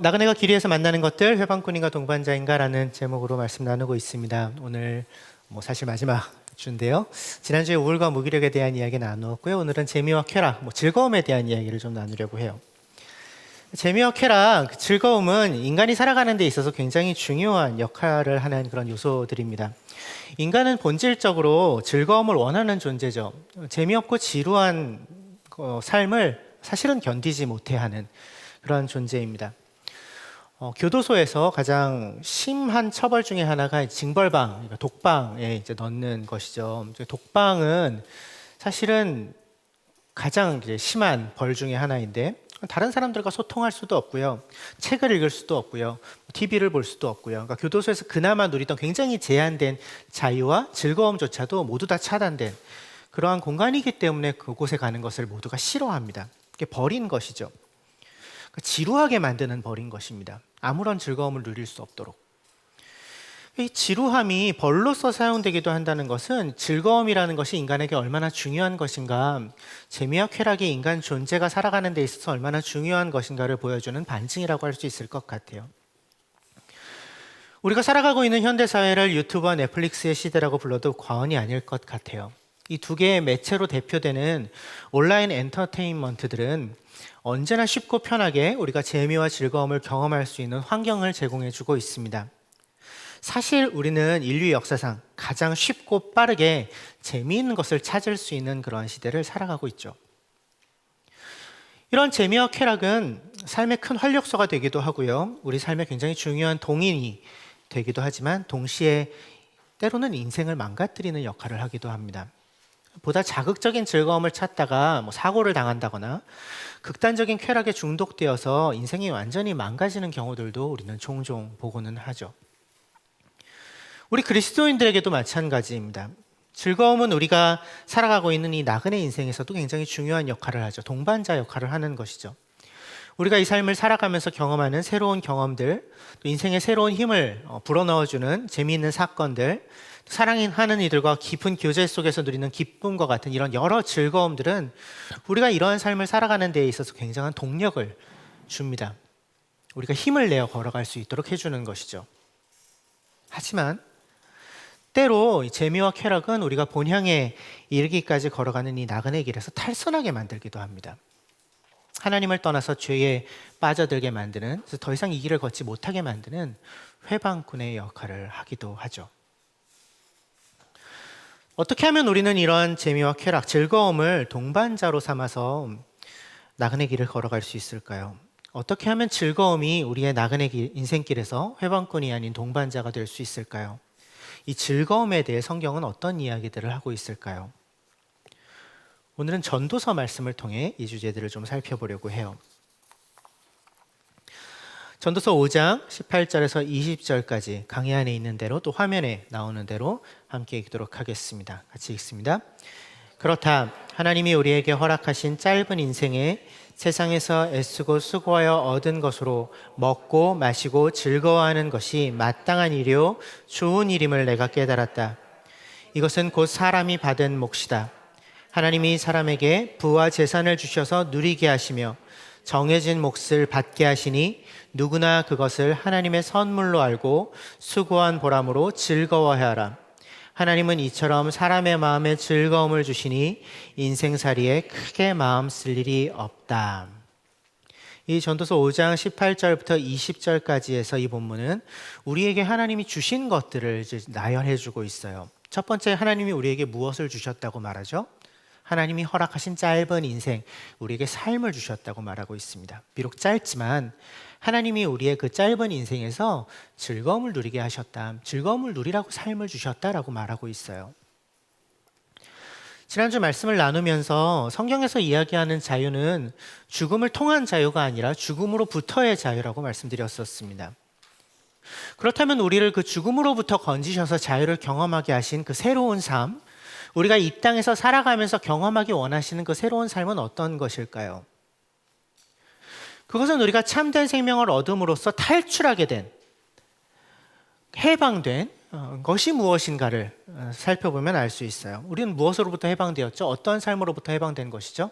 나그네가 길이에서 만나는 것들, 회방꾼인가 동반자인가라는 제목으로 말씀 나누고 있습니다. 오늘 사실 마지막 주인데요. 지난주에 우울과 무기력에 대한 이야기 나누었고요. 오늘은 재미와 쾌락, 즐거움에 대한 이야기를 좀 나누려고 해요. 재미와 쾌락, 즐거움은 인간이 살아가는 데 있어서 굉장히 중요한 역할을 하는 그런 요소들입니다. 인간은 본질적으로 즐거움을 원하는 존재죠. 재미없고 지루한 삶을 사실은 견디지 못해하는 그런 존재입니다. 교도소에서 가장 심한 처벌 중에 하나가 징벌방, 그러니까 독방에 이제 넣는 것이죠. 독방은 사실은 가장 이제 심한 벌 중에 하나인데 다른 사람들과 소통할 수도 없고요, 책을 읽을 수도 없고요, TV를 볼 수도 없고요. 그러니까 교도소에서 그나마 누리던 굉장히 제한된 자유와 즐거움조차도 모두 다 차단된 그러한 공간이기 때문에 그곳에 가는 것을 모두가 싫어합니다. 이게 벌인 것이죠. 지루하게 만드는 벌인 것입니다. 아무런 즐거움을 누릴 수 없도록. 이 지루함이 벌로서 사용되기도 한다는 것은 즐거움이라는 것이 인간에게 얼마나 중요한 것인가, 재미와 쾌락이 인간 존재가 살아가는 데 있어서 얼마나 중요한 것인가를 보여주는 반증이라고 할 수 있을 것 같아요. 우리가 살아가고 있는 현대사회를 유튜브와 넷플릭스의 시대라고 불러도 과언이 아닐 것 같아요. 이 두 개의 매체로 대표되는 온라인 엔터테인먼트들은 언제나 쉽고 편하게 우리가 재미와 즐거움을 경험할 수 있는 환경을 제공해주고 있습니다. 사실 우리는 인류 역사상 가장 쉽고 빠르게 재미있는 것을 찾을 수 있는 그런 시대를 살아가고 있죠. 이런 재미와 쾌락은 삶의 큰 활력소가 되기도 하고요, 우리 삶에 굉장히 중요한 동인이 되기도 하지만 동시에 때로는 인생을 망가뜨리는 역할을 하기도 합니다. 보다 자극적인 즐거움을 찾다가 사고를 당한다거나 극단적인 쾌락에 중독되어서 인생이 완전히 망가지는 경우들도 우리는 종종 보고는 하죠. 우리 그리스도인들에게도 마찬가지입니다. 즐거움은 우리가 살아가고 있는 이 나그네 인생에서도 굉장히 중요한 역할을 하죠. 동반자 역할을 하는 것이죠. 우리가 이 삶을 살아가면서 경험하는 새로운 경험들, 또 인생의 새로운 힘을 불어넣어주는 재미있는 사건들, 사랑하는 이들과 깊은 교제 속에서 누리는 기쁨과 같은 이런 여러 즐거움들은 우리가 이러한 삶을 살아가는 데 있어서 굉장한 동력을 줍니다. 우리가 힘을 내어 걸어갈 수 있도록 해주는 것이죠. 하지만 때로 재미와 쾌락은 우리가 본향에 이르기까지 걸어가는 이 나그네 길에서 탈선하게 만들기도 합니다. 하나님을 떠나서 죄에 빠져들게 만드는, 그래서 더 이상 이 길을 걷지 못하게 만드는 회방꾼의 역할을 하기도 하죠. 어떻게 하면 우리는 이런 재미와 쾌락, 즐거움을 동반자로 삼아서 나그네 길을 걸어갈 수 있을까요? 어떻게 하면 즐거움이 우리의 나그네 인생길에서 회방꾼이 아닌 동반자가 될 수 있을까요? 이 즐거움에 대해 성경은 어떤 이야기들을 하고 있을까요? 오늘은 전도서 말씀을 통해 이 주제들을 좀 살펴보려고 해요. 전도서 5장 18절에서 20절까지 강의 안에 있는 대로, 또 화면에 나오는 대로 함께 읽도록 하겠습니다. 같이 읽습니다. 그렇다 하나님이 우리에게 허락하신 짧은 인생에 세상에서 애쓰고 수고하여 얻은 것으로 먹고 마시고 즐거워하는 것이 마땅한 일이요 좋은 일임을 내가 깨달았다. 이것은 곧 사람이 받은 몫이다. 하나님이 사람에게 부와 재산을 주셔서 누리게 하시며 정해진 몫을 받게 하시니 누구나 그것을 하나님의 선물로 알고 수고한 보람으로 즐거워하라. 하나님은 이처럼 사람의 마음에 즐거움을 주시니 인생살이에 크게 마음 쓸 일이 없다. 이 전도서 5장 18절부터 20절까지에서 이 본문은 우리에게 하나님이 주신 것들을 이제 나열해 주고 있어요. 첫 번째, 하나님이 우리에게 무엇을 주셨다고 말하죠? 하나님이 허락하신 짧은 인생, 우리에게 삶을 주셨다고 말하고 있습니다. 비록 짧지만 하나님이 우리의 그 짧은 인생에서 즐거움을 누리게 하셨다, 즐거움을 누리라고 삶을 주셨다라고 말하고 있어요. 지난주 말씀을 나누면서 성경에서 이야기하는 자유는 죽음을 통한 자유가 아니라 죽음으로부터의 자유라고 말씀드렸었습니다. 그렇다면 우리를 그 죽음으로부터 건지셔서 자유를 경험하게 하신 그 새로운 삶, 우리가 이 땅에서 살아가면서 경험하기 원하시는 그 새로운 삶은 어떤 것일까요? 그것은 우리가 참된 생명을 얻음으로써 탈출하게 된, 해방된 것이 무엇인가를 살펴보면 알 수 있어요. 우리는 무엇으로부터 해방되었죠? 어떤 삶으로부터 해방된 것이죠?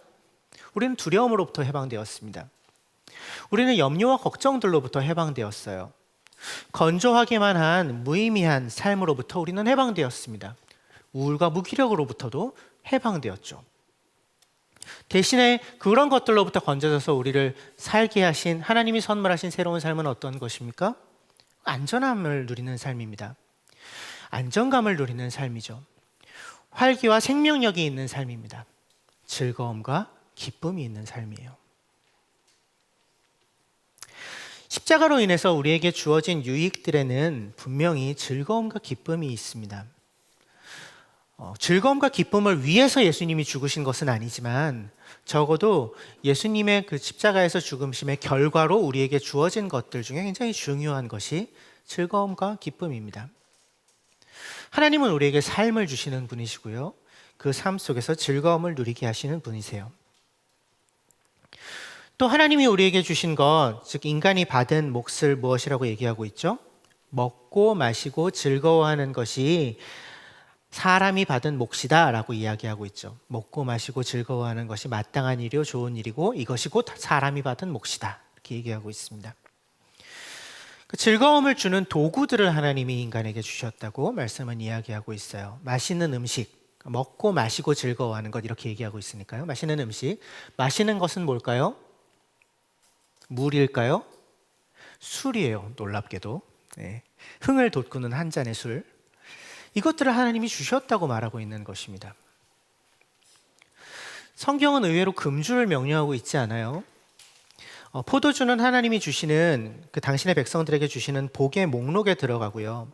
우리는 두려움으로부터 해방되었습니다. 우리는 염려와 걱정들로부터 해방되었어요. 건조하기만 한 무의미한 삶으로부터 우리는 해방되었습니다. 우울과 무기력으로부터도 해방되었죠. 대신에 그런 것들로부터 건져져서 우리를 살게 하신 하나님이 선물하신 새로운 삶은 어떤 것입니까? 안전함을 누리는 삶입니다. 안정감을 누리는 삶이죠. 활기와 생명력이 있는 삶입니다. 즐거움과 기쁨이 있는 삶이에요. 십자가로 인해서 우리에게 주어진 유익들에는 분명히 즐거움과 기쁨이 있습니다. 즐거움과 기쁨을 위해서 예수님이 죽으신 것은 아니지만 적어도 예수님의 그 십자가에서 죽으심의 결과로 우리에게 주어진 것들 중에 굉장히 중요한 것이 즐거움과 기쁨입니다. 하나님은 우리에게 삶을 주시는 분이시고요. 그 삶 속에서 즐거움을 누리게 하시는 분이세요. 또 하나님이 우리에게 주신 것, 즉 인간이 받은 몫을 무엇이라고 얘기하고 있죠? 먹고 마시고 즐거워하는 것이 사람이 받은 몫이다 라고 이야기하고 있죠. 먹고 마시고 즐거워하는 것이 마땅한 일이요 좋은 일이고 이것이 곧 사람이 받은 몫이다 이렇게 얘기하고 있습니다. 그 즐거움을 주는 도구들을 하나님이 인간에게 주셨다고 말씀은 이야기하고 있어요. 맛있는 음식, 먹고 마시고 즐거워하는 것 이렇게 얘기하고 있으니까요. 맛있는 음식, 마시는 것은 뭘까요? 물일까요? 술이에요. 놀랍게도. 네. 흥을 돋구는 한 잔의 술. 이것들을 하나님이 주셨다고 말하고 있는 것입니다. 성경은 의외로 금주를 명령하고 있지 않아요. 포도주는 하나님이 주시는 그 당신의 백성들에게 주시는 복의 목록에 들어가고요.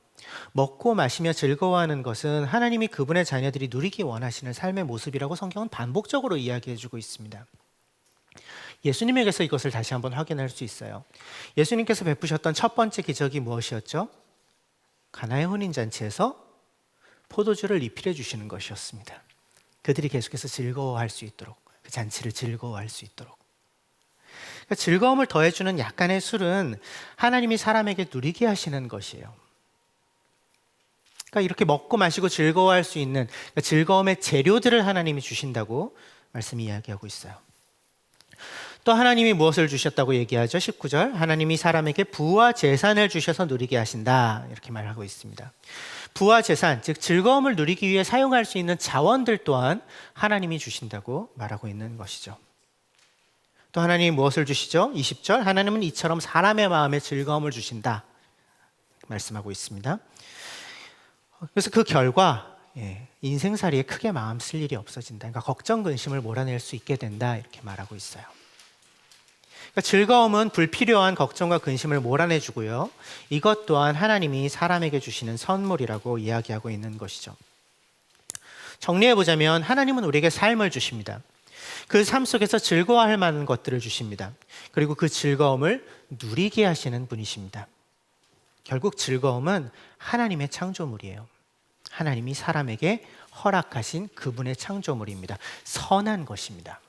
먹고 마시며 즐거워하는 것은 하나님이 그분의 자녀들이 누리기 원하시는 삶의 모습이라고 성경은 반복적으로 이야기해주고 있습니다. 예수님에게서 이것을 다시 한번 확인할 수 있어요. 예수님께서 베푸셨던 첫 번째 기적이 무엇이었죠? 가나의 혼인잔치에서 포도주를 리필해 주시는 것이었습니다. 그들이 계속해서 즐거워할 수 있도록, 그 잔치를 즐거워할 수 있도록. 그러니까 즐거움을 더해주는 약간의 술은 하나님이 사람에게 누리게 하시는 것이에요. 그러니까 이렇게 먹고 마시고 즐거워할 수 있는 그러니까 즐거움의 재료들을 하나님이 주신다고 말씀이 이야기하고 있어요. 또 하나님이 무엇을 주셨다고 얘기하죠? 19절 하나님이 사람에게 부와 재산을 주셔서 누리게 하신다 이렇게 말하고 있습니다. 부와 재산, 즉 즐거움을 누리기 위해 사용할 수 있는 자원들 또한 하나님이 주신다고 말하고 있는 것이죠. 또 하나님이 무엇을 주시죠? 20절 하나님은 이처럼 사람의 마음에 즐거움을 주신다 말씀하고 있습니다. 그래서 그 결과 인생살이에 크게 마음 쓸 일이 없어진다. 그러니까 걱정, 근심을 몰아낼 수 있게 된다 이렇게 말하고 있어요. 그러니까 즐거움은 불필요한 걱정과 근심을 몰아내주고요. 이것 또한 하나님이 사람에게 주시는 선물이라고 이야기하고 있는 것이죠. 정리해보자면 하나님은 우리에게 삶을 주십니다. 그 삶 속에서 즐거워할 만한 것들을 주십니다. 그리고 그 즐거움을 누리게 하시는 분이십니다. 결국 즐거움은 하나님의 창조물이에요. 하나님이 사람에게 허락하신 그분의 창조물입니다. 선한 것입니다.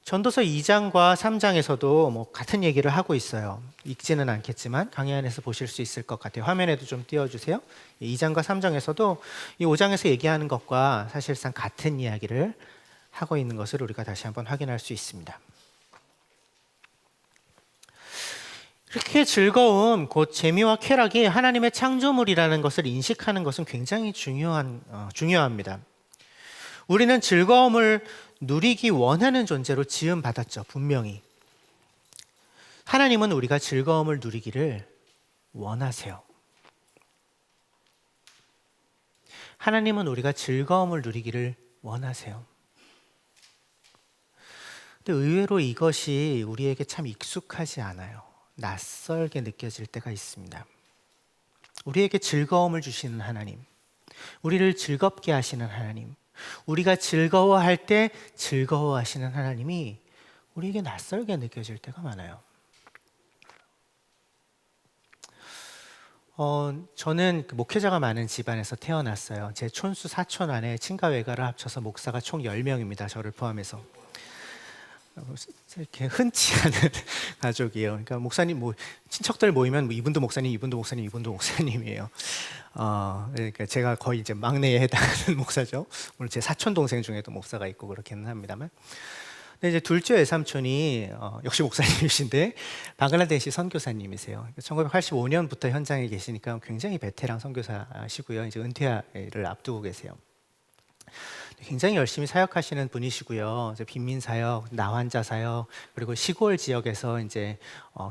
전도서 2장과 3장에서도 같은 얘기를 하고 있어요. 읽지는 않겠지만 강의 안에서 보실 수 있을 것 같아요. 화면에도 좀 띄워주세요. 2장과 3장에서도 이 5장에서 얘기하는 것과 사실상 같은 이야기를 하고 있는 것을 우리가 다시 한번 확인할 수 있습니다. 이렇게 즐거움, 곧 재미와 쾌락이 하나님의 창조물이라는 것을 인식하는 것은 굉장히 중요합니다. 우리는 즐거움을 누리기 원하는 존재로 지음받았죠. 분명히. 하나님은 우리가 즐거움을 누리기를 원하세요. 하나님은 우리가 즐거움을 누리기를 원하세요. 근데 의외로 이것이 우리에게 참 익숙하지 않아요. 낯설게 느껴질 때가 있습니다. 우리에게 즐거움을 주시는 하나님, 우리를 즐겁게 하시는 하나님, 우리가 즐거워할 때 즐거워하시는 하나님이 우리에게 낯설게 느껴질 때가 많아요. 저는 목회자가 많은 집안에서 태어났어요. 제 촌수 사촌 안에 친가 외가를 합쳐서 목사가 총 10명입니다. 저를 포함해서. 이렇게 흔치 않은 가족이에요. 그러니까 목사님 친척들 모이면 이분도 목사님, 이분도 목사님, 이분도 목사님이에요. 그러니까 제가 거의 이제 막내에 해당하는 목사죠. 물론 제 사촌 동생 중에도 목사가 있고 그렇기는 합니다만. 근데 이제 둘째 외삼촌이 역시 목사님이신데 방글라데시 선교사님이세요. 1985년부터 현장에 계시니까 굉장히 베테랑 선교사시고요. 이제 은퇴를 앞두고 계세요. 굉장히 열심히 사역하시는 분이시고요. 이제 빈민 사역, 나환자 사역, 그리고 시골 지역에서 이제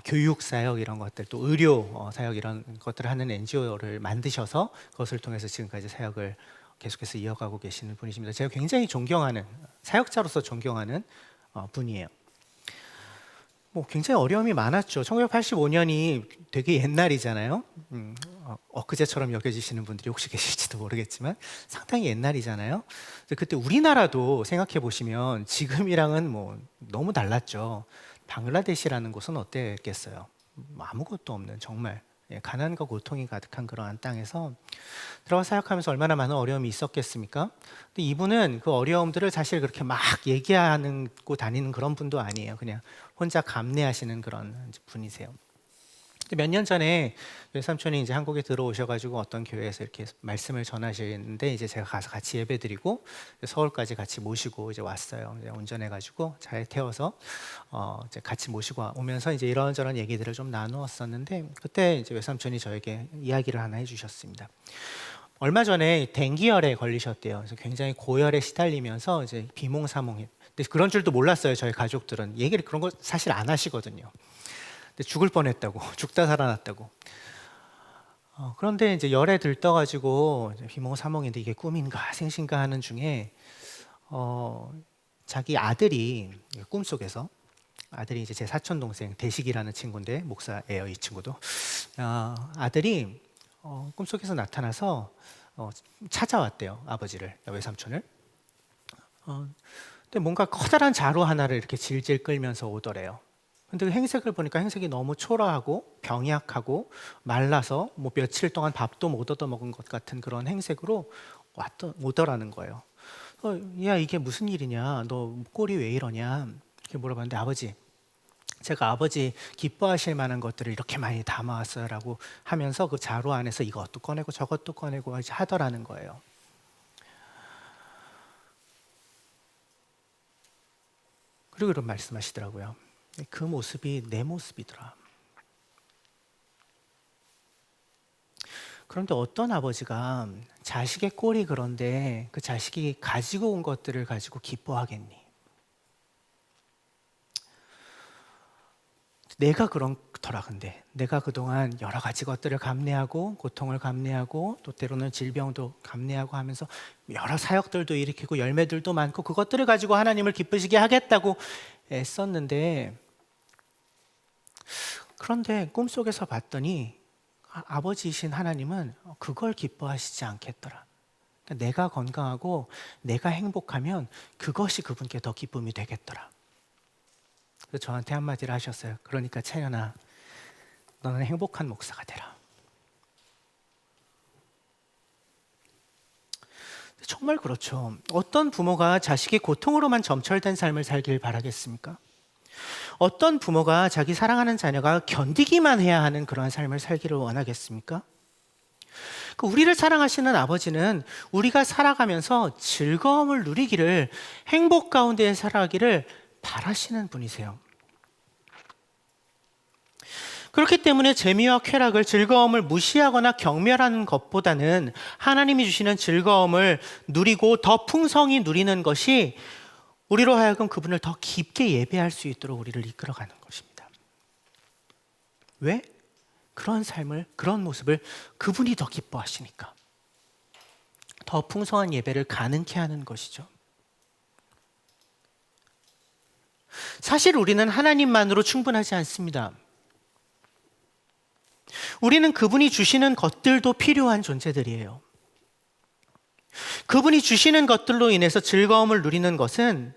교육 사역 이런 것들, 또 의료 사역 이런 것들을 하는 NGO를 만드셔서 그것을 통해서 지금까지 사역을 계속해서 이어가고 계시는 분이십니다. 제가 굉장히 존경하는, 사역자로서 존경하는 분이에요. 뭐 굉장히 어려움이 많았죠. 1985년이 되게 옛날이잖아요. 엊그제처럼 여겨지시는 분들이 혹시 계실지도 모르겠지만 상당히 옛날이잖아요. 그때 우리나라도 생각해 보시면 지금이랑은 뭐 너무 달랐죠. 방글라데시라는 곳은 어땠겠어요? 아무것도 없는 정말 가난과 고통이 가득한 그러한 땅에서 들어가 사역하면서 얼마나 많은 어려움이 있었겠습니까? 근데 이분은 그 어려움들을 사실 그렇게 막 얘기하고 다니는 그런 분도 아니에요. 그냥 혼자 감내하시는 그런 분이세요. 몇 년 전에 외삼촌이 이제 한국에 들어오셔가지고 어떤 교회에서 이렇게 말씀을 전하시는데 이제 제가 가서 같이 예배드리고 서울까지 같이 모시고 이제 왔어요. 이제 운전해가지고 잘 태워서 이제 같이 모시고 오면서 이제 이런저런 얘기들을 좀 나누었었는데 그때 이제 외삼촌이 저에게 이야기를 하나 해주셨습니다. 얼마 전에 댕기열에 걸리셨대요. 그래서 굉장히 고열에 시달리면서 이제 비몽사몽해. 근데 그런 줄도 몰랐어요. 저희 가족들은 얘기를 그런 거 사실 안 하시거든요. 죽을 뻔했다고, 죽다 살아났다고. 그런데 이제 열에 들떠가지고 비몽사몽인데 이게 꿈인가 생신가 하는 중에 자기 아들이 꿈속에서 아들이 이제 제 사촌 동생 대식이라는 친구인데 목사예요, 이 친구도. 아들이 꿈속에서 나타나서 찾아왔대요, 아버지를, 외삼촌을. 근데 뭔가 커다란 자루 하나를 이렇게 질질 끌면서 오더래요. 근데 그 행색을 보니까 행색이 너무 초라하고 병약하고 말라서 뭐 며칠 동안 밥도 못 얻어 먹은 것 같은 그런 행색으로 오더라는 거예요. 야, 이게 무슨 일이냐? 너 꼴이 왜 이러냐? 이렇게 물어봤는데 아버지, 제가 아버지 기뻐하실 만한 것들을 이렇게 많이 담아왔어요 라고 하면서 그 자루 안에서 이것도 꺼내고 저것도 꺼내고 하더라는 거예요. 그리고 이런 말씀하시더라고요. 그 모습이 내 모습이더라. 그런데 어떤 아버지가 자식의 꼴이 그런데 그 자식이 가지고 온 것들을 가지고 기뻐하겠니? 내가 그렇더라. 근데 내가 그동안 여러 가지 것들을 감내하고 고통을 감내하고 또 때로는 질병도 감내하고 하면서 여러 사역들도 일으키고 열매들도 많고 그것들을 가지고 하나님을 기쁘시게 하겠다고 애썼는데 그런데 꿈속에서 봤더니 아버지이신 하나님은 그걸 기뻐하시지 않겠더라. 그러니까 내가 건강하고 내가 행복하면 그것이 그분께 더 기쁨이 되겠더라. 그래서 저한테 한마디를 하셨어요. 그러니까 채연아, 너는 행복한 목사가 되라. 정말 그렇죠. 어떤 부모가 자식이 고통으로만 점철된 삶을 살길 바라겠습니까? 어떤 부모가 자기 사랑하는 자녀가 견디기만 해야 하는 그러한 삶을 살기를 원하겠습니까? 우리를 사랑하시는 아버지는 우리가 살아가면서 즐거움을 누리기를, 행복 가운데 살아가기를 바라시는 분이세요. 그렇기 때문에 재미와 쾌락을, 즐거움을 무시하거나 경멸하는 것보다는 하나님이 주시는 즐거움을 누리고 더 풍성히 누리는 것이 우리로 하여금 그분을 더 깊게 예배할 수 있도록 우리를 이끌어가는 것입니다. 왜? 그런 삶을, 그런 모습을 그분이 더 기뻐하시니까. 더 풍성한 예배를 가능케 하는 것이죠. 사실 우리는 하나님만으로 충분하지 않습니다. 우리는 그분이 주시는 것들도 필요한 존재들이에요. 그분이 주시는 것들로 인해서 즐거움을 누리는 것은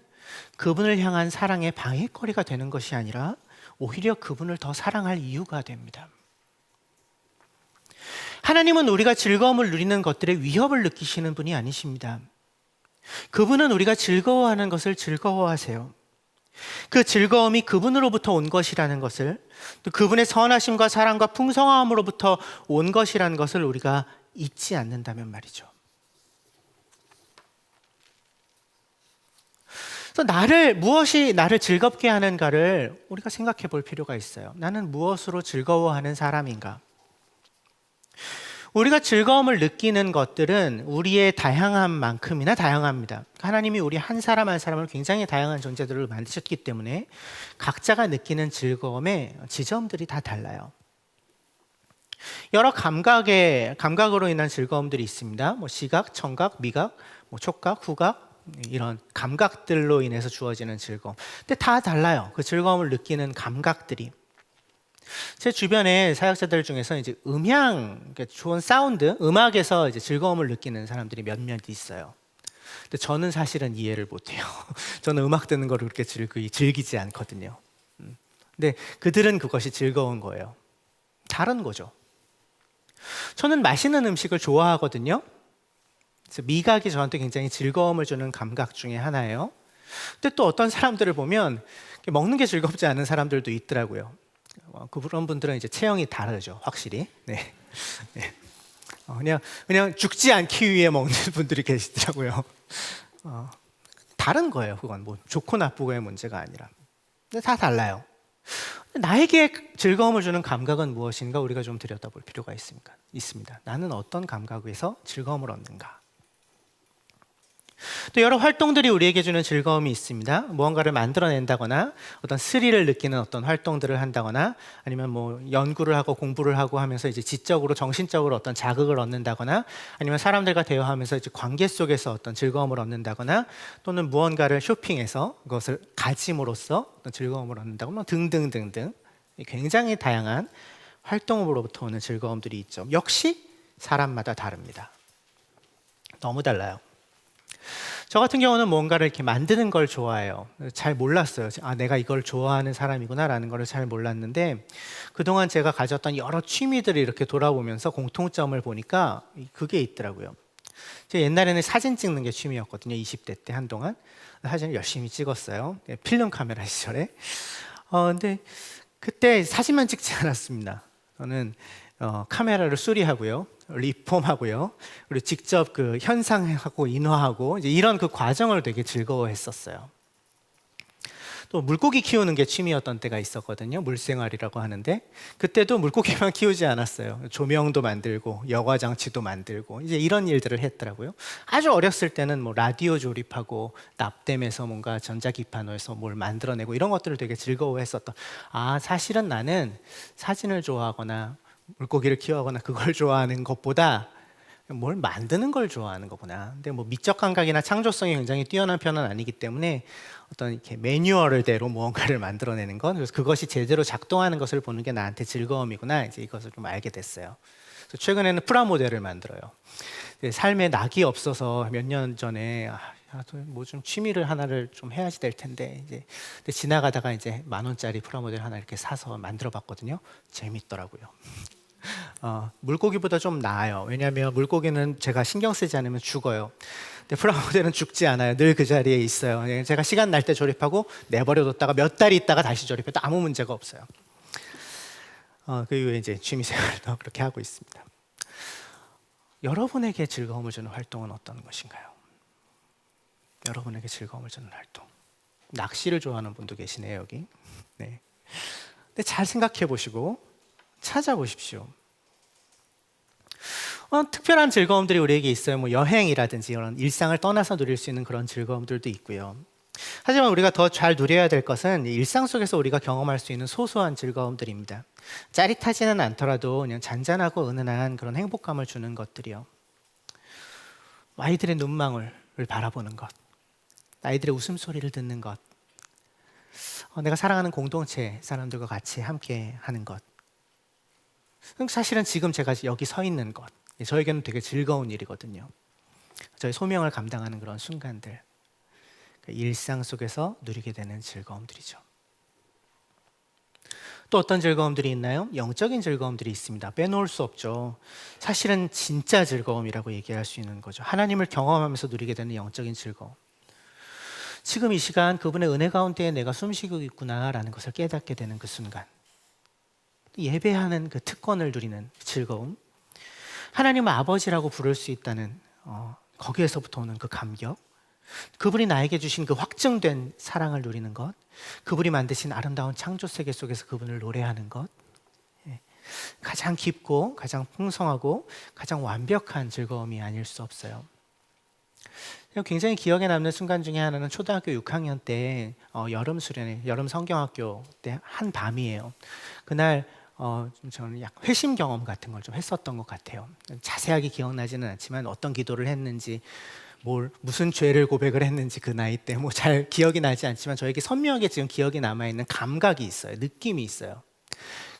그분을 향한 사랑의 방해거리가 되는 것이 아니라 오히려 그분을 더 사랑할 이유가 됩니다. 하나님은 우리가 즐거움을 누리는 것들에 위협을 느끼시는 분이 아니십니다. 그분은 우리가 즐거워하는 것을 즐거워하세요. 그 즐거움이 그분으로부터 온 것이라는 것을, 또 그분의 선하심과 사랑과 풍성함으로부터 온 것이라는 것을 우리가 잊지 않는다면 말이죠. 또 무엇이 나를 즐겁게 하는가를 우리가 생각해 볼 필요가 있어요. 나는 무엇으로 즐거워하는 사람인가? 우리가 즐거움을 느끼는 것들은 우리의 다양한 만큼이나 다양합니다. 하나님이 우리 한 사람 한 사람을 굉장히 다양한 존재들을 만드셨기 때문에 각자가 느끼는 즐거움의 지점들이 다 달라요. 여러 감각으로 인한 즐거움들이 있습니다. 시각, 청각, 미각, 촉각, 후각 이런 감각들로 인해서 주어지는 즐거움. 근데 다 달라요. 그 즐거움을 느끼는 감각들이. 제 주변에 사역자들 중에서 이제 그러니까 좋은 사운드, 음악에서 이제 즐거움을 느끼는 사람들이 몇몇 있어요. 근데 저는 사실은 이해를 못해요. 저는 음악 듣는 거를 그렇게 즐기지 않거든요. 근데 그들은 그것이 즐거운 거예요. 다른 거죠. 저는 맛있는 음식을 좋아하거든요. 그래서 미각이 저한테 굉장히 즐거움을 주는 감각 중에 하나예요. 근데 또 어떤 사람들을 보면 먹는 게 즐겁지 않은 사람들도 있더라고요. 그런 분들은 이제 체형이 다르죠, 확실히. 네. 네. 그냥 죽지 않기 위해 먹는 분들이 계시더라고요. 다른 거예요, 그건 좋고 나쁘고의 문제가 아니라. 근데 다 달라요. 나에게 즐거움을 주는 감각은 무엇인가 우리가 좀 들여다볼 필요가 있습니다. 나는 어떤 감각에서 즐거움을 얻는가? 또 여러 활동들이 우리에게 주는 즐거움이 있습니다. 무언가를 만들어낸다거나 어떤 스릴을 느끼는 어떤 활동들을 한다거나 아니면 연구를 하고 공부를 하고 하면서 이제 지적으로 정신적으로 어떤 자극을 얻는다거나 아니면 사람들과 대화하면서 이제 관계 속에서 어떤 즐거움을 얻는다거나 또는 무언가를 쇼핑해서 그것을 가짐으로써 어떤 즐거움을 얻는다거나 등등등등 굉장히 다양한 활동으로부터 오는 즐거움들이 있죠. 역시 사람마다 다릅니다. 너무 달라요. 저 같은 경우는 뭔가를 이렇게 만드는 걸 좋아해요. 잘 몰랐어요. 내가 이걸 좋아하는 사람이구나라는 걸 잘 몰랐는데 그동안 제가 가졌던 여러 취미들을 이렇게 돌아보면서 공통점을 보니까 그게 있더라고요. 제가 옛날에는 사진 찍는 게 취미였거든요. 20대 때 한동안 사진을 열심히 찍었어요. 필름 카메라 시절에. 근데 그때 사진만 찍지 않았습니다. 저는 카메라를 수리하고요, 리폼하고요, 그리고 직접 그 현상하고 인화하고 이제 이런 그 과정을 되게 즐거워했었어요. 또 물고기 키우는 게 취미였던 때가 있었거든요. 물생활이라고 하는데 그때도 물고기만 키우지 않았어요. 조명도 만들고 여과 장치도 만들고 이제 이런 일들을 했더라고요. 아주 어렸을 때는 라디오 조립하고 납땜해서 뭔가 전자기판으로 뭘 만들어내고 이런 것들을 되게 즐거워했었던. 사실은 나는 사진을 좋아하거나 물고기를 키워하거나 그걸 좋아하는 것보다 뭘 만드는 걸 좋아하는 거구나. 근데 미적 감각이나 창조성이 굉장히 뛰어난 편은 아니기 때문에 어떤 이렇게 매뉴얼대로 무언가를 만들어내는 것, 그래서 그것이 제대로 작동하는 것을 보는 게 나한테 즐거움이구나. 이제 이것을 좀 알게 됐어요. 그래서 최근에는 프라모델을 만들어요. 삶에 낙이 없어서 몇 년 전에 좀 취미를 하나를 좀 해야지 될 텐데 이제 근데 지나가다가 이제 10,000원짜리 프라모델 하나 이렇게 사서 만들어봤거든요. 재밌더라고요. 물고기보다 좀 나아요. 왜냐하면 물고기는 제가 신경 쓰지 않으면 죽어요. 근데 프라모델은 죽지 않아요. 늘 그 자리에 있어요. 제가 시간 날 때 조립하고 내버려뒀다가 몇 달 있다가 다시 조립해도 아무 문제가 없어요. 그 이후에 이제 취미생활도 그렇게 하고 있습니다. 여러분에게 즐거움을 주는 활동은 어떤 것인가요? 여러분에게 즐거움을 주는 활동. 낚시를 좋아하는 분도 계시네요, 여기. 네. 근데 잘 생각해 보시고 찾아보십시오. 특별한 즐거움들이 우리에게 있어요. 여행이라든지 이런 일상을 떠나서 누릴 수 있는 그런 즐거움들도 있고요. 하지만 우리가 더 잘 누려야 될 것은 일상 속에서 우리가 경험할 수 있는 소소한 즐거움들입니다. 짜릿하지는 않더라도 그냥 잔잔하고 은은한 그런 행복감을 주는 것들이요. 아이들의 눈망울을 바라보는 것, 아이들의 웃음소리를 듣는 것, 내가 사랑하는 공동체 사람들과 같이 함께 하는 것. 사실은 지금 제가 여기 서 있는 것, 저에게는 되게 즐거운 일이거든요. 저의 소명을 감당하는 그런 순간들, 일상 속에서 누리게 되는 즐거움들이죠. 또 어떤 즐거움들이 있나요? 영적인 즐거움들이 있습니다. 빼놓을 수 없죠. 사실은 진짜 즐거움이라고 얘기할 수 있는 거죠. 하나님을 경험하면서 누리게 되는 영적인 즐거움. 지금 이 시간 그분의 은혜 가운데 내가 숨쉬고 있구나라는 것을 깨닫게 되는 그 순간, 예배하는 그 특권을 누리는 즐거움, 하나님을 아버지라고 부를 수 있다는 거기에서부터 오는 그 감격, 그분이 나에게 주신 그 확증된 사랑을 누리는 것, 그분이 만드신 아름다운 창조 세계 속에서 그분을 노래하는 것, 가장 깊고 가장 풍성하고 가장 완벽한 즐거움이 아닐 수 없어요. 굉장히 기억에 남는 순간 중에 하나는 초등학교 6학년 때 여름 수련회, 여름 성경학교 때 한 밤이에요. 그날 저는 약 회심 경험 같은 걸 좀 했었던 것 같아요. 자세하게 기억나지는 않지만 어떤 기도를 했는지, 무슨 죄를 고백을 했는지 그 나이 때 뭐 잘 기억이 나지 않지만 저에게 선명하게 지금 기억이 남아있는 감각이 있어요. 느낌이 있어요.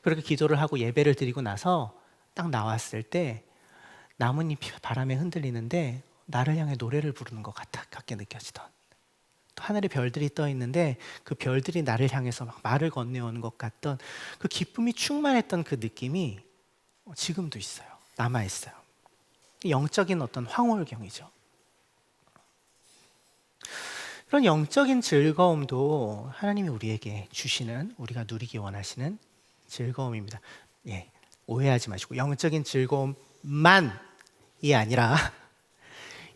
그렇게 기도를 하고 예배를 드리고 나서 딱 나왔을 때 나뭇잎이 바람에 흔들리는데 나를 향해 노래를 부르는 것 같게 느껴지던, 또 하늘에 별들이 떠 있는데 그 별들이 나를 향해서 막 말을 건네오는 것 같던 그 기쁨이 충만했던 그 느낌이 지금도 있어요. 남아있어요. 영적인 어떤 황홀경이죠. 그런 영적인 즐거움도 하나님이 우리에게 주시는, 우리가 누리기 원하시는 즐거움입니다. 오해하지 마시고, 영적인 즐거움만이 아니라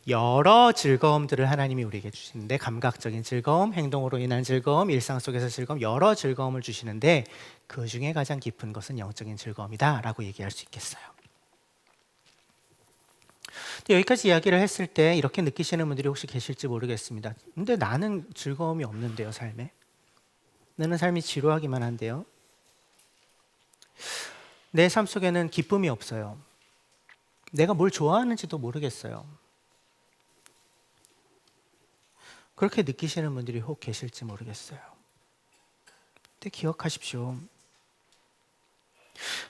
여러 즐거움들을 하나님이 우리에게 주시는데, 감각적인 즐거움, 행동으로 인한 즐거움, 일상 속에서 즐거움, 여러 즐거움을 주시는데 그 중에 가장 깊은 것은 영적인 즐거움이다 라고 얘기할 수 있겠어요. 여기까지 이야기를 했을 때 이렇게 느끼시는 분들이 혹시 계실지 모르겠습니다. 근데 나는 즐거움이 없는데요, 삶에. 나는 삶이 지루하기만 한데요. 내 삶 속에는 기쁨이 없어요. 내가 뭘 좋아하는지도 모르겠어요. 그렇게 느끼시는 분들이 혹 계실지 모르겠어요. 근데 기억하십시오.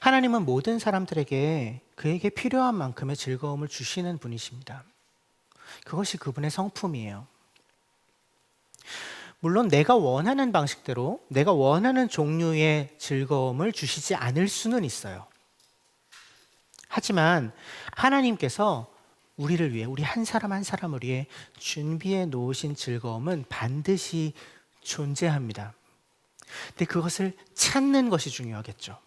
하나님은 모든 사람들에게 그에게 필요한 만큼의 즐거움을 주시는 분이십니다. 그것이 그분의 성품이에요. 물론 내가 원하는 방식대로, 내가 원하는 종류의 즐거움을 주시지 않을 수는 있어요. 하지만 하나님께서 우리를 위해, 우리 한 사람 한 사람을 위해 준비해 놓으신 즐거움은 반드시 존재합니다. 근데 그것을 찾는 것이 중요하겠죠.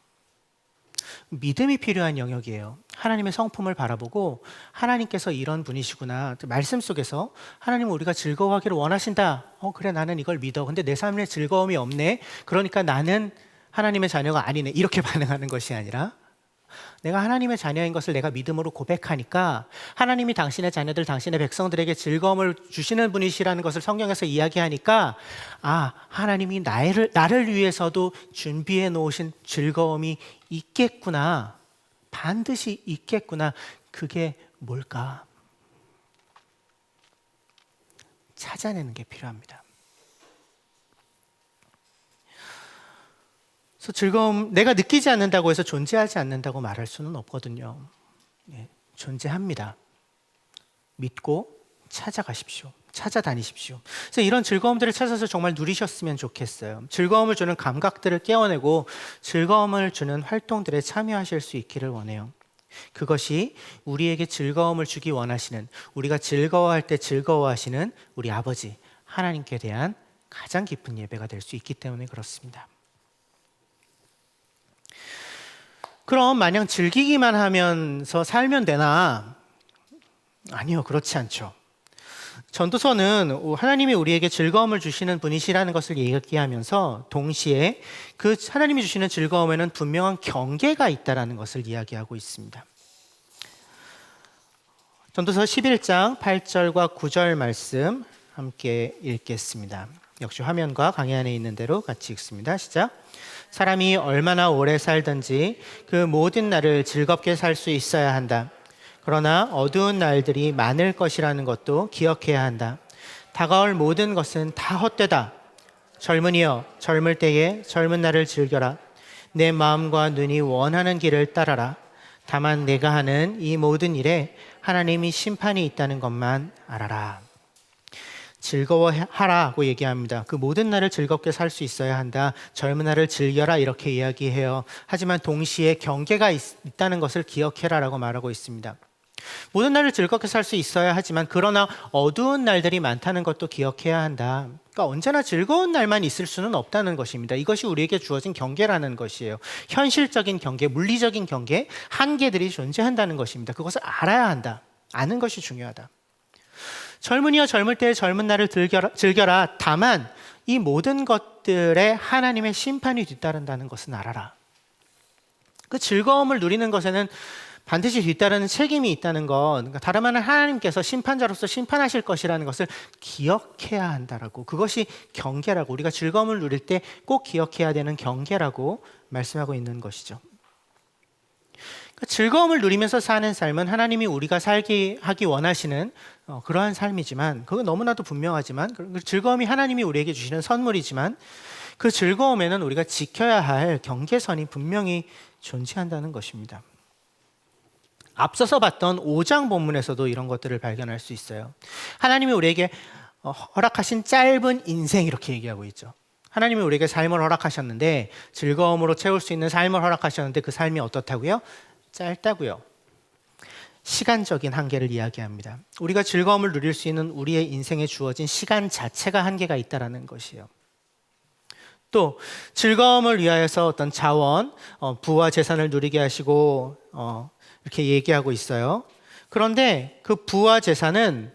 믿음이 필요한 영역이에요. 하나님의 성품을 바라보고 하나님께서 이런 분이시구나, 말씀 속에서 하나님은 우리가 즐거워하기를 원하신다. 그래, 나는 이걸 믿어. 근데 내 삶에 즐거움이 없네. 그러니까 나는 하나님의 자녀가 아니네. 이렇게 반응하는 것이 아니라, 내가 하나님의 자녀인 것을 내가 믿음으로 고백하니까 하나님이 당신의 자녀들, 당신의 백성들에게 즐거움을 주시는 분이시라는 것을 성경에서 이야기하니까, 하나님이 나를 위해서도 준비해 놓으신 즐거움이 있겠구나, 반드시 있겠구나. 그게 뭘까? 찾아내는 게 필요합니다. 그래서 즐거움, 내가 느끼지 않는다고 해서 존재하지 않는다고 말할 수는 없거든요. 존재합니다. 믿고 찾아가십시오. 찾아다니십시오. 그래서 이런 즐거움들을 찾아서 정말 누리셨으면 좋겠어요. 즐거움을 주는 감각들을 깨워내고 즐거움을 주는 활동들에 참여하실 수 있기를 원해요. 그것이 우리에게 즐거움을 주기 원하시는, 우리가 즐거워할 때 즐거워하시는 우리 아버지 하나님께 대한 가장 깊은 예배가 될 수 있기 때문에 그렇습니다. 그럼 마냥 즐기기만 하면서 살면 되나? 아니요, 그렇지 않죠. 전도서는 하나님이 우리에게 즐거움을 주시는 분이시라는 것을 얘기하면서 동시에 그 하나님이 주시는 즐거움에는 분명한 경계가 있다는 것을 이야기하고 있습니다. 전도서 11장 8절과 9절 말씀 함께 읽겠습니다. 역시 화면과 강의 안에 있는 대로 같이 읽습니다. 시작. 사람이 얼마나 오래 살든지 그 모든 날을 즐겁게 살 수 있어야 한다. 그러나 어두운 날들이 많을 것이라는 것도 기억해야 한다. 다가올 모든 것은 다 헛되다. 젊은이여, 젊을 때에 젊은 날을 즐겨라. 내 마음과 눈이 원하는 길을 따라라. 다만 내가 하는 이 모든 일에 하나님이 심판이 있다는 것만 알아라. 즐거워하라고 얘기합니다. 그 모든 날을 즐겁게 살 수 있어야 한다. 젊은 날을 즐겨라, 이렇게 이야기해요. 하지만 동시에 경계가 있다는 것을 기억해라라고 말하고 있습니다. 모든 날을 즐겁게 살 수 있어야 하지만 그러나 어두운 날들이 많다는 것도 기억해야 한다. 그러니까 언제나 즐거운 날만 있을 수는 없다는 것입니다. 이것이 우리에게 주어진 경계라는 것이에요. 현실적인 경계, 물리적인 경계, 한계들이 존재한다는 것입니다. 그것을 알아야 한다. 아는 것이 중요하다. 젊은이여 젊을 때의 젊은 날을 즐겨라. 다만 이 모든 것들에 하나님의 심판이 뒤따른다는 것은 알아라. 그 즐거움을 누리는 것에는 반드시 뒤따르는 책임이 있다는 것, 그러니까 다름 아닌 하나님께서 심판자로서 심판하실 것이라는 것을 기억해야 한다라고, 그것이 경계라고, 우리가 즐거움을 누릴 때 꼭 기억해야 되는 경계라고 말씀하고 있는 것이죠. 그러니까 즐거움을 누리면서 사는 삶은 하나님이 우리가 하기 원하시는 그러한 삶이지만, 그건 너무나도 분명하지만, 그 즐거움이 하나님이 우리에게 주시는 선물이지만, 그 즐거움에는 우리가 지켜야 할 경계선이 분명히 존재한다는 것입니다. 앞서서 봤던 5장 본문에서도 이런 것들을 발견할 수 있어요. 하나님이 우리에게 허락하신 짧은 인생, 이렇게 얘기하고 있죠. 하나님이 우리에게 삶을 허락하셨는데, 즐거움으로 채울 수 있는 삶을 허락하셨는데 그 삶이 어떻다고요? 짧다고요. 시간적인 한계를 이야기합니다. 우리가 즐거움을 누릴 수 있는 우리의 인생에 주어진 시간 자체가 한계가 있다는 것이에요. 또 즐거움을 위하여서 어떤 자원, 부와 재산을 누리게 하시고 이렇게 얘기하고 있어요. 그런데 그 부와 재산은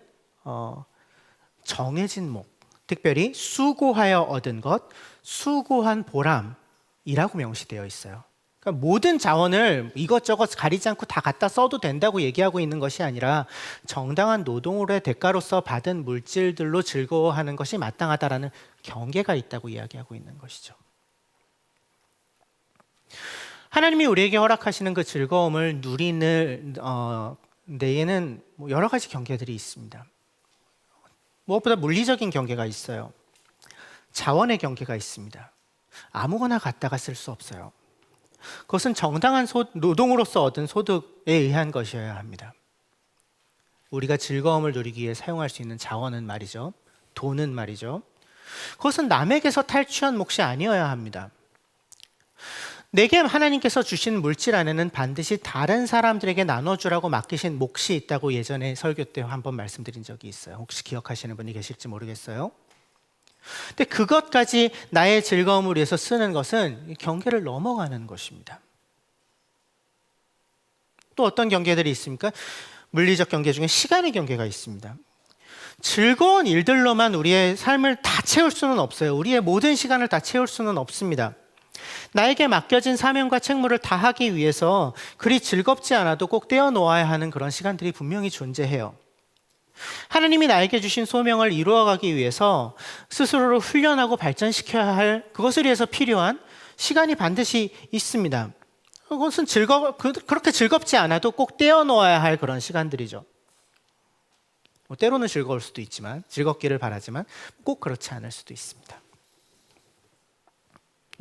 정해진 목, 특별히 수고하여 얻은 것, 수고한 보람이라고 명시되어 있어요. 그러니까 모든 자원을 이것저것 가리지 않고 다 갖다 써도 된다고 얘기하고 있는 것이 아니라 정당한 노동으로의 대가로서 받은 물질들로 즐거워하는 것이 마땅하다라는 경계가 있다고 이야기하고 있는 것이죠. 하나님이 우리에게 허락하시는 그 즐거움을 누리는 데에는 여러 가지 경계들이 있습니다. 무엇보다 물리적인 경계가 있어요. 자원의 경계가 있습니다. 아무거나 갖다가 쓸 수 없어요. 그것은 정당한 노동으로서 얻은 소득에 의한 것이어야 합니다. 우리가 즐거움을 누리기 위해 사용할 수 있는 자원은 말이죠. 돈은 말이죠. 그것은 남에게서 탈취한 몫이 아니어야 합니다. 내게 하나님께서 주신 물질 안에는 반드시 다른 사람들에게 나눠주라고 맡기신 몫이 있다고 예전에 설교 때 한번 말씀드린 적이 있어요. 혹시 기억하시는 분이 계실지 모르겠어요. 근데 그것까지 나의 즐거움을 위해서 쓰는 것은 경계를 넘어가는 것입니다. 또 어떤 경계들이 있습니까? 물리적 경계 중에 시간의 경계가 있습니다. 즐거운 일들로만 우리의 삶을 다 채울 수는 없어요. 우리의 모든 시간을 다 채울 수는 없습니다. 나에게 맡겨진 사명과 책무를 다하기 위해서 그리 즐겁지 않아도 꼭 떼어놓아야 하는 그런 시간들이 분명히 존재해요. 하나님이 나에게 주신 소명을 이루어가기 위해서 스스로를 훈련하고 발전시켜야 할, 그것을 위해서 필요한 시간이 반드시 있습니다. 그것은 그렇게 즐겁지 않아도 꼭 떼어놓아야 할 그런 시간들이죠. 때로는 즐거울 수도 있지만, 즐겁기를 바라지만 꼭 그렇지 않을 수도 있습니다.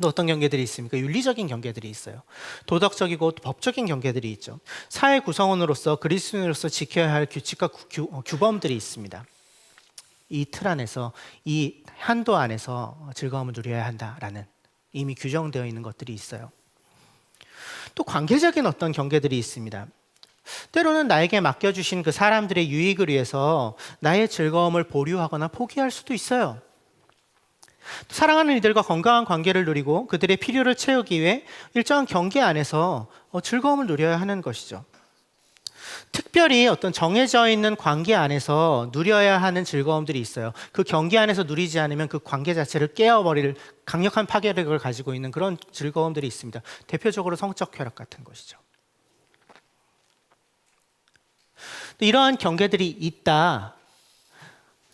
또 어떤 경계들이 있습니까? 윤리적인 경계들이 있어요. 도덕적이고 법적인 경계들이 있죠. 사회 구성원으로서, 그리스도인으로서 지켜야 할 규칙과 규범들이 있습니다. 이 틀 안에서, 이 한도 안에서 즐거움을 누려야 한다라는 이미 규정되어 있는 것들이 있어요. 또 관계적인 어떤 경계들이 있습니다. 때로는 나에게 맡겨주신 그 사람들의 유익을 위해서 나의 즐거움을 보류하거나 포기할 수도 있어요. 사랑하는 이들과 건강한 관계를 누리고 그들의 필요를 채우기 위해 일정한 경계 안에서 즐거움을 누려야 하는 것이죠. 특별히 어떤 정해져 있는 관계 안에서 누려야 하는 즐거움들이 있어요. 그 경계 안에서 누리지 않으면 그 관계 자체를 깨어버릴 강력한 파괴력을 가지고 있는 그런 즐거움들이 있습니다. 대표적으로 성적 쾌락 같은 것이죠. 이러한 경계들이 있다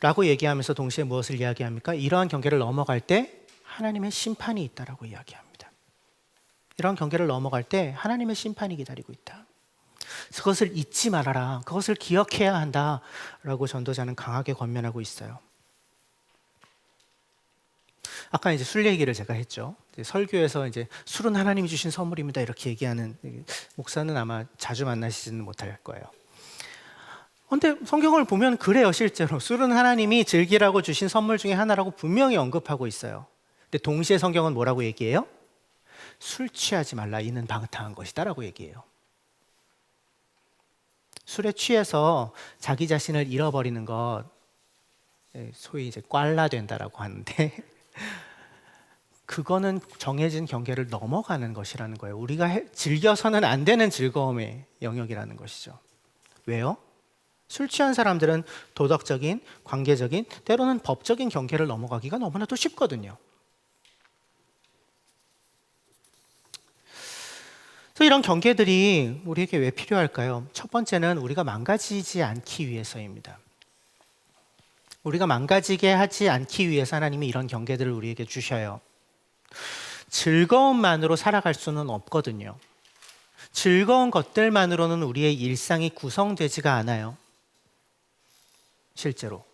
라고 얘기하면서 동시에 무엇을 이야기합니까? 이러한 경계를 넘어갈 때 하나님의 심판이 있다라고 이야기합니다. 이러한 경계를 넘어갈 때 하나님의 심판이 기다리고 있다. 그것을 잊지 말아라. 그것을 기억해야 한다라고 전도자는 강하게 권면하고 있어요. 아까 이제 술 얘기를 제가 했죠. 설교에서 이제 술은 하나님이 주신 선물입니다 이렇게 얘기하는 목사는 아마 자주 만나시지는 못할 거예요. 그런데 성경을 보면 그래요. 실제로 술은 하나님이 즐기라고 주신 선물 중에 하나라고 분명히 언급하고 있어요. 근데 동시에 성경은 뭐라고 얘기해요? 술 취하지 말라. 이는 방탕한 것이다 라고 얘기해요. 술에 취해서 자기 자신을 잃어버리는 것, 소위 이제 꽐라 된다라고 하는데 그거는 정해진 경계를 넘어가는 것이라는 거예요. 우리가 즐겨서는 안 되는 즐거움의 영역이라는 것이죠. 왜요? 술 취한 사람들은 도덕적인, 관계적인, 때로는 법적인 경계를 넘어가기가 너무나도 쉽거든요. 그래서 이런 경계들이 우리에게 왜 필요할까요? 첫 번째는 우리가 망가지지 않기 위해서입니다. 우리가 망가지게 하지 않기 위해서 하나님이 이런 경계들을 우리에게 주셔요. 즐거움만으로 살아갈 수는 없거든요. 즐거운 것들만으로는 우리의 일상이 구성되지가 않아요. 실제로.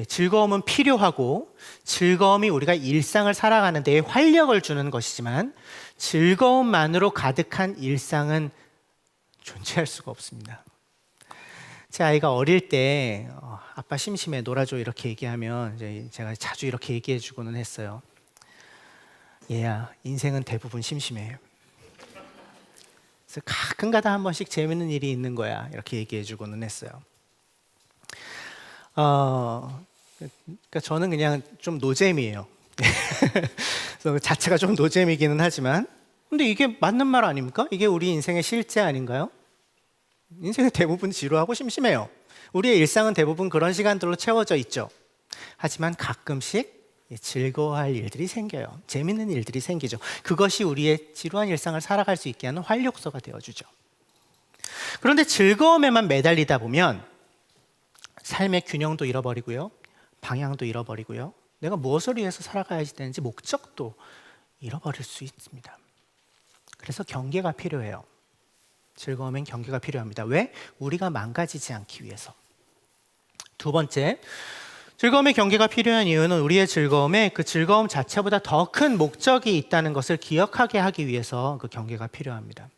즐거움은 필요하고 즐거움이 우리가 일상을 살아가는 데에 활력을 주는 것이지만 즐거움만으로 가득한 일상은 존재할 수가 없습니다. 제 아이가 어릴 때 아빠 심심해 놀아줘 이렇게 얘기하면 이제 제가 자주 이렇게 얘기해 주고는 했어요. 얘야, 인생은 대부분 심심해. 그래서 가끔가다 한 번씩 재밌는 일이 있는 거야 이렇게 얘기해 주고는 했어요. 그러니까 저는 그냥 좀 노잼이에요. 그래서 그 자체가 좀 노잼이기는 하지만, 근데 이게 맞는 말 아닙니까? 이게 우리 인생의 실제 아닌가요? 인생은 대부분 지루하고 심심해요. 우리의 일상은 대부분 그런 시간들로 채워져 있죠. 하지만 가끔씩 즐거워할 일들이 생겨요. 재밌는 일들이 생기죠. 그것이 우리의 지루한 일상을 살아갈 수 있게 하는 활력소가 되어주죠. 그런데 즐거움에만 매달리다 보면 삶의 균형도 잃어버리고요, 방향도 잃어버리고요, 내가 무엇을 위해서 살아가야 되는지 목적도 잃어버릴 수 있습니다. 그래서 경계가 필요해요. 즐거움엔 경계가 필요합니다. 왜? 우리가 망가지지 않기 위해서. 두 번째, 즐거움의 경계가 필요한 이유는 우리의 즐거움에 그 즐거움 자체보다 더 큰 목적이 있다는 것을 기억하게 하기 위해서 그 경계가 필요합니다.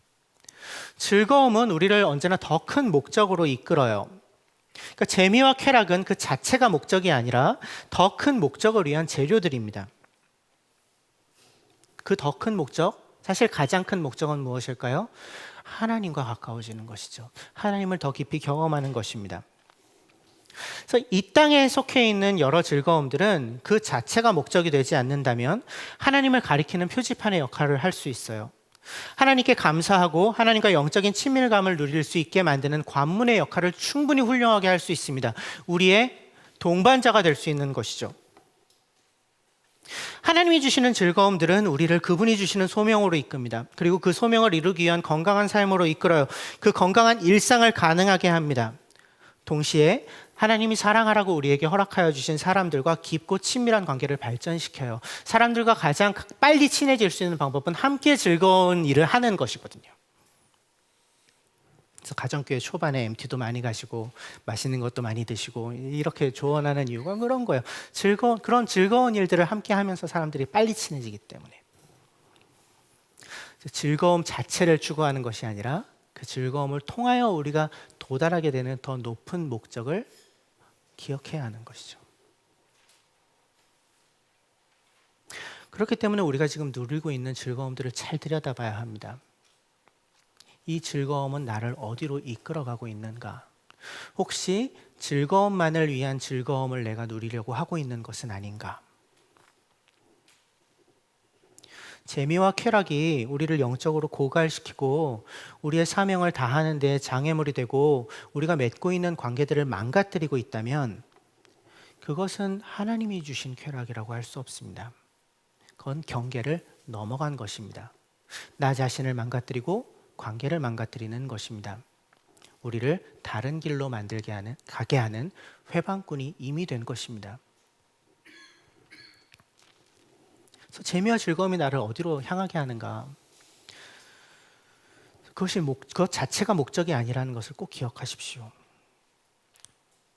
즐거움은 우리를 언제나 더 큰 목적으로 이끌어요. 그러니까 재미와 쾌락은 그 자체가 목적이 아니라 더 큰 목적을 위한 재료들입니다. 그 더 큰 목적, 사실 가장 큰 목적은 무엇일까요? 하나님과 가까워지는 것이죠. 하나님을 더 깊이 경험하는 것입니다. 그래서 이 땅에 속해 있는 여러 즐거움들은 그 자체가 목적이 되지 않는다면 하나님을 가리키는 표지판의 역할을 할 수 있어요. 하나님께 감사하고 하나님과 영적인 친밀감을 누릴 수 있게 만드는 관문의 역할을 충분히 훌륭하게 할 수 있습니다. 우리의 동반자가 될 수 있는 것이죠. 하나님이 주시는 즐거움들은 우리를 그분이 주시는 소명으로 이끕니다. 그리고 그 소명을 이루기 위한 건강한 삶으로 이끌어요. 그 건강한 일상을 가능하게 합니다. 동시에 하나님이 사랑하라고 우리에게 허락하여 주신 사람들과 깊고 친밀한 관계를 발전시켜요. 사람들과 가장 빨리 친해질 수 있는 방법은 함께 즐거운 일을 하는 것이거든요. 그래서 가정교회 초반에 MT도 많이 가시고 맛있는 것도 많이 드시고 이렇게 조언하는 이유가 그런 거예요. 그런 즐거운 일들을 함께 하면서 사람들이 빨리 친해지기 때문에. 즐거움 자체를 추구하는 것이 아니라 그 즐거움을 통하여 우리가 도달하게 되는 더 높은 목적을 기억해야 하는 것이죠. 그렇기 때문에 우리가 지금 누리고 있는 즐거움들을 잘 들여다봐야 합니다. 이 즐거움은 나를 어디로 이끌어가고 있는가? 혹시 즐거움만을 위한 즐거움을 내가 누리려고 하고 있는 것은 아닌가? 재미와 쾌락이 우리를 영적으로 고갈시키고 우리의 사명을 다하는 데 장애물이 되고 우리가 맺고 있는 관계들을 망가뜨리고 있다면 그것은 하나님이 주신 쾌락이라고 할 수 없습니다. 그건 경계를 넘어간 것입니다. 나 자신을 망가뜨리고 관계를 망가뜨리는 것입니다. 우리를 다른 길로 가게 하는 회방꾼이 이미 된 것입니다. 그래서 재미와 즐거움이 나를 어디로 향하게 하는가? 그것 자체가 목적이 아니라는 것을 꼭 기억하십시오.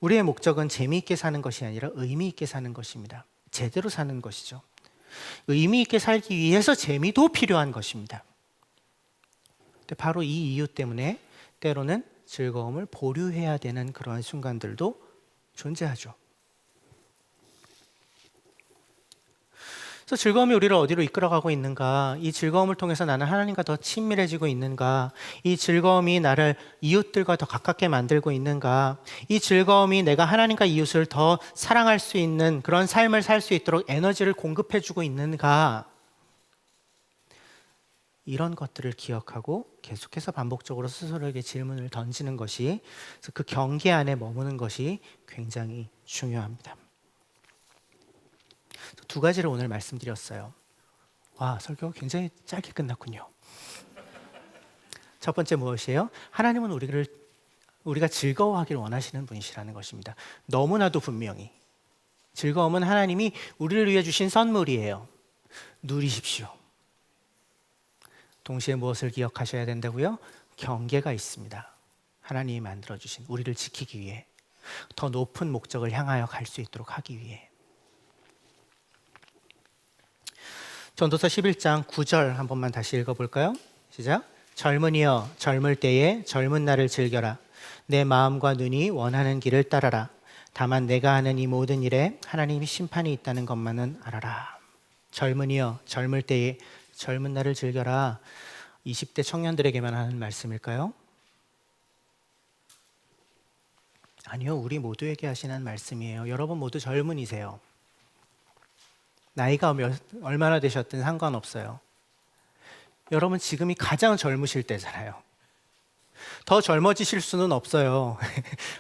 우리의 목적은 재미있게 사는 것이 아니라 의미 있게 사는 것입니다. 제대로 사는 것이죠. 의미 있게 살기 위해서 재미도 필요한 것입니다. 바로 이 이유 때문에 때로는 즐거움을 보류해야 되는 그러한 순간들도 존재하죠. 그래서 즐거움이 우리를 어디로 이끌어가고 있는가? 이 즐거움을 통해서 나는 하나님과 더 친밀해지고 있는가? 이 즐거움이 나를 이웃들과 더 가깝게 만들고 있는가? 이 즐거움이 내가 하나님과 이웃을 더 사랑할 수 있는 그런 삶을 살 수 있도록 에너지를 공급해주고 있는가? 이런 것들을 기억하고 계속해서 반복적으로 스스로에게 질문을 던지는 것이, 그래서 그 경계 안에 머무는 것이 굉장히 중요합니다. 두 가지를 오늘 말씀드렸어요. 와, 설교 굉장히 짧게 끝났군요. 첫 번째 무엇이에요? 하나님은 우리가 즐거워하기를 원하시는 분이시라는 것입니다. 너무나도 분명히 즐거움은 하나님이 우리를 위해 주신 선물이에요. 누리십시오. 동시에 무엇을 기억하셔야 된다고요? 경계가 있습니다. 하나님이 만들어주신 우리를 지키기 위해, 더 높은 목적을 향하여 갈 수 있도록 하기 위해. 전도서 11장 9절 한 번만 다시 읽어볼까요? 시작. 젊은이여 젊을 때에 젊은 날을 즐겨라. 내 마음과 눈이 원하는 길을 따라라. 다만 내가 하는 이 모든 일에 하나님이 심판이 있다는 것만은 알아라. 젊은이여 젊을 때에 젊은 날을 즐겨라. 20대 청년들에게만 하는 말씀일까요? 아니요, 우리 모두에게 하시는 말씀이에요. 여러분 모두 젊은이세요. 나이가 얼마나 되셨든 상관없어요. 여러분 지금이 가장 젊으실 때잖아요. 더 젊어지실 수는 없어요.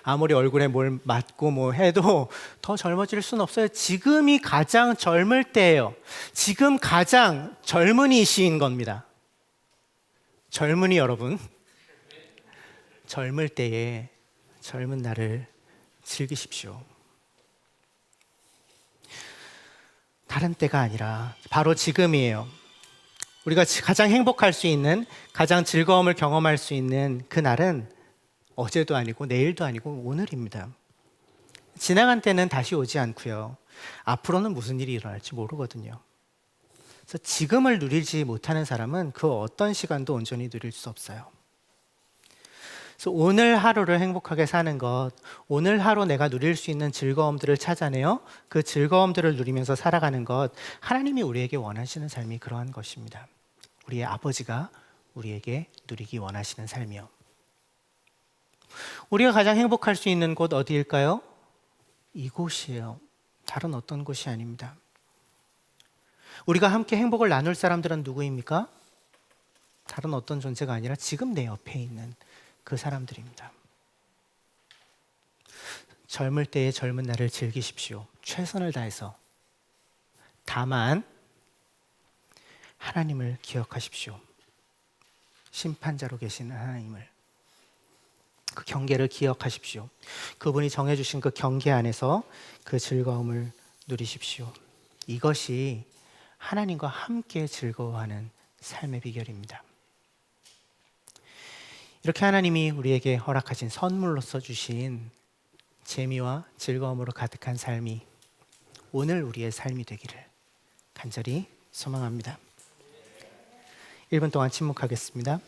아무리 얼굴에 뭘 맞고 뭐 해도 더 젊어질 수는 없어요. 지금이 가장 젊을 때예요. 지금 가장 젊은이시인 겁니다. 젊은이 여러분, 젊을 때에 젊은 날을 즐기십시오. 다른 때가 아니라 바로 지금이에요. 우리가 가장 행복할 수 있는, 가장 즐거움을 경험할 수 있는 그 날은 어제도 아니고 내일도 아니고 오늘입니다. 지나간 때는 다시 오지 않고요. 앞으로는 무슨 일이 일어날지 모르거든요. 그래서 지금을 누리지 못하는 사람은 그 어떤 시간도 온전히 누릴 수 없어요. 그래서 오늘 하루를 행복하게 사는 것, 오늘 하루 내가 누릴 수 있는 즐거움들을 찾아내어 그 즐거움들을 누리면서 살아가는 것, 하나님이 우리에게 원하시는 삶이 그러한 것입니다. 우리의 아버지가 우리에게 누리기 원하시는 삶이요. 우리가 가장 행복할 수 있는 곳 어디일까요? 이곳이에요. 다른 어떤 곳이 아닙니다. 우리가 함께 행복을 나눌 사람들은 누구입니까? 다른 어떤 존재가 아니라 지금 내 옆에 있는 그 사람들입니다. 젊을 때의 젊은 날을 즐기십시오. 최선을 다해서. 다만 하나님을 기억하십시오. 심판자로 계시는 하나님을. 그 경계를 기억하십시오. 그분이 정해주신 그 경계 안에서 그 즐거움을 누리십시오. 이것이 하나님과 함께 즐거워하는 삶의 비결입니다. 이렇게 하나님이 우리에게 허락하신 선물로서 주신 재미와 즐거움으로 가득한 삶이 오늘 우리의 삶이 되기를 간절히 소망합니다. 1분 동안 침묵하겠습니다.